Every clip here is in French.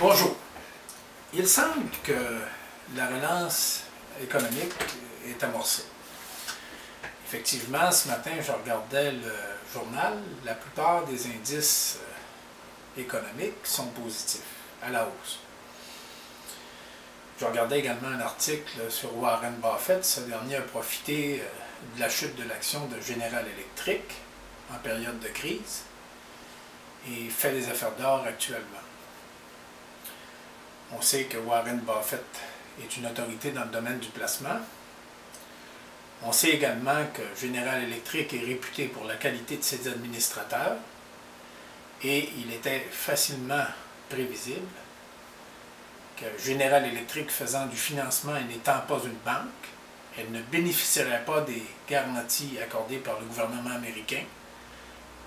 Bonjour. Il semble que la relance économique est amorcée. Effectivement, ce matin, je regardais le journal. La plupart des indices économiques sont positifs, à la hausse. Je regardais également un article sur Warren Buffett. Ce dernier a profité de la chute de l'action de General Electric en période de crise et fait des affaires d'or actuellement. On sait que Warren Buffett est une autorité dans le domaine du placement. On sait également que General Electric est réputé pour la qualité de ses administrateurs et il était facilement prévisible que General Electric faisant du financement et n'étant pas une banque, elle ne bénéficierait pas des garanties accordées par le gouvernement américain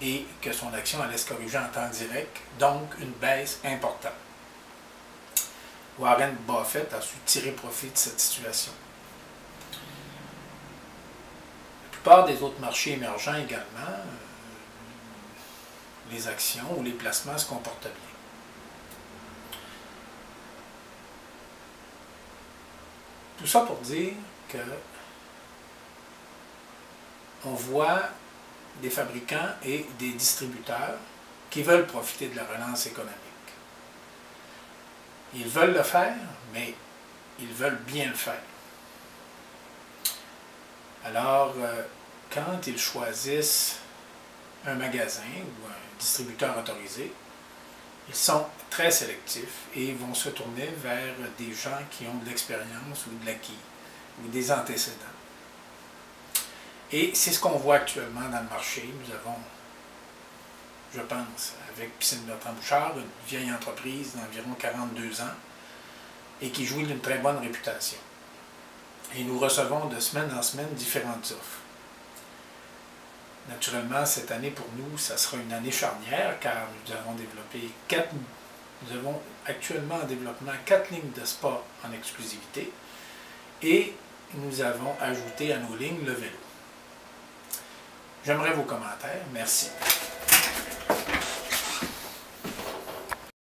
et que son action allait se corriger en temps direct, donc une baisse importante. Warren Buffett a su tirer profit de cette situation. La plupart des autres marchés émergents également, les actions ou les placements se comportent bien. Tout ça pour dire que on voit des fabricants et des distributeurs qui veulent profiter de la relance économique. Ils veulent le faire, mais ils veulent bien le faire. Alors, quand ils choisissent un magasin ou un distributeur autorisé, ils sont très sélectifs et vont se tourner vers des gens qui ont de l'expérience ou de l'acquis ou des antécédents. Et c'est ce qu'on voit actuellement dans le marché. Nous avons, je pense, avec Piscine Bertrand-Bouchard, une vieille entreprise d'environ 42 ans et qui jouit d'une très bonne réputation. Et nous recevons de semaine en semaine différentes offres. Naturellement, cette année pour nous, ça sera une année charnière car nous avons actuellement en développement 4 lignes de sport en exclusivité et nous avons ajouté à nos lignes le vélo. J'aimerais vos commentaires. Merci.